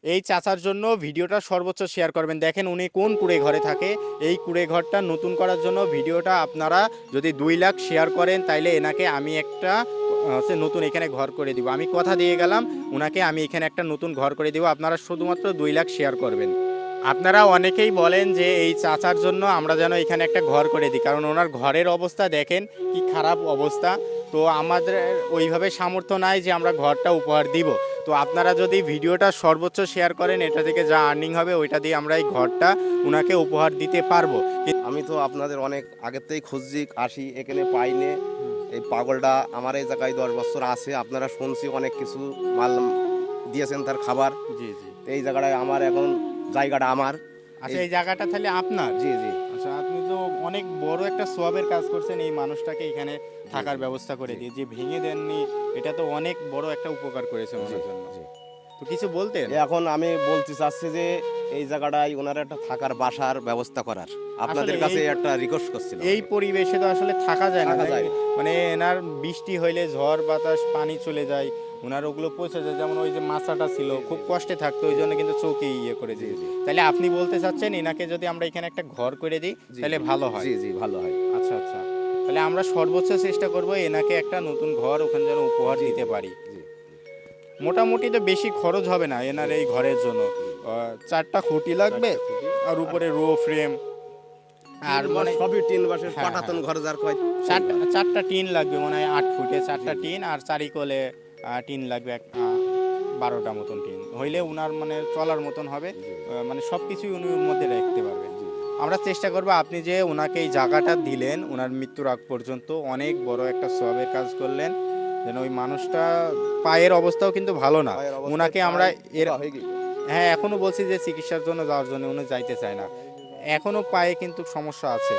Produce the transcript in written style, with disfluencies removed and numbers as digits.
এই চাচার জন্য ভিডিওটা সর্বোচ্চ শেয়ার করবেন। দেখেন উনি কোন কুঁড়ে ঘরে থাকে, এই কুঁড়ে ঘরটা নতুন করার জন্য ভিডিওটা আপনারা যদি 2 লাখ শেয়ার করেন তাইলে এনাকে আমি একটা হচ্ছে নতুন এখানে ঘর করে দিব। আমি কথা দিয়ে গেলাম ওনাকে, আমি এখানে একটা নতুন ঘর করে দিব। আপনারা শুধুমাত্র 2 লাখ শেয়ার করবেন। আপনারা অনেকেই বলেন যে এই চাচার জন্য আমরা যেন এখানে একটা ঘর করে দিই, কারণ ওনার ঘরের অবস্থা দেখেন কি খারাপ অবস্থা। তো আমাদের ওইভাবে সামর্থ্য নাই যে আমরা ঘরটা উপহার দিব। তো আপনারা যদি ভিডিওটা সর্বোচ্চ শেয়ার করেন, এটা থেকে যা আর্নিং হবে ওইটা দিয়ে আমরা এই ঘরটা ওনাকে উপহার দিতে পারবো। আমি তো আপনাদের অনেক আগের থেকেই খুঁজছি, আসি, এখানে পাইনে। এই পাগলটা আমার এই জায়গায় 10 বছর আছে, আপনারা শুনছি অনেক কিছু মাল দিয়েছেন তার খাবার। জি জি। এই জায়গাটায় আমার এখন জায়গাটা আমার। আচ্ছা, এই জায়গাটা তাহলে আপনার? জি জি। আচ্ছা, আপনি তো অনেক বড় একটা সোয়াবের কাজ করছেন এই মানুষটাকে এখানে থাকার ব্যবস্থা করে জি, দিয়ে, যে ভেঙে দেননি। এটা তো অনেক বড় একটা উপকার করেছে জি ওনার জন্য। জি। তো কিছু বলতেন? এখন আমি বলতে চাচ্ছি যে এই জায়গাটায় ওনার একটা থাকার বাসার ব্যবস্থা করার আপনাদের আসলে কাছে এই একটা রিকোয়েস্ট করছিলাম এই আমি। পরিবেশে তো আসলে থাকা যায় না, থাকা নাকি? যায় না। মানে এনার বৃষ্টি হইলে ঝড় বাতাস পানি চলে যায়, ওনার ওগুলো পচে যায়। যেমন ওই যে মাচাটা ছিল খুব কষ্টে থাকতো, ওই জন্য কিন্তু চৌকি ইয়ে করে জি দিই। জি তাহলে আপনি বলতে চাচ্ছেন এনাকে যদি আমরা এখানে একটা ঘর করে দিই জি তাহলে জি ভালো হয়? জি জি ভালো হয়। আচ্ছা আচ্ছা। তাহলে আমরা সর্বোচ্চ চেষ্টা করব এনাকে একটা নতুন ঘর ওখানে যেন উপহার জি দিতে জি পারি। জি মোটামুটি তো বেশি খরচ হবে না এনার এই ঘরের জন্য। জি। 4টা খুঁটি লাগবে, চারটে খুঁটি আর আর উপরে রো ফ্রেম, আর টিন বাস মানে সবই টিন বাসের হ্যাঁ পাটাতন হ্যাঁ ঘর যার কয় সেই চারটা ঘর। চারটা টিন লাগবে মনে হয়, 8 ফুটে জি 4টা জি টিন, আর চারিকোলে টিন লাগবে 12টা মতন টিন হইলে উনার মানে চলার মতন হবে। জি মানে সব কিছুই উনি ওর মধ্যে রাখতে পারবেন। জি আমরা চেষ্টা করবো আপনি যে ওনাকে এই জায়গাটা দিলেন ওনার মৃত্যুর আগ পর্যন্ত, অনেক বড় একটা সওয়াবের কাজ করলেন। যেন ওই মানুষটা পায়ের অবস্থাও কিন্তু ভালো না, পায়ের অবস্থায় ওনাকে আমরা পায়ে এর পোকা হয়ে গেল। হ্যাঁ এখনো বলছি যে চিকিৎসার জন্য যাওয়ার জন্য উনি যাইতে চায় না, এখনো পায়ে কিন্তু সমস্যা আছে।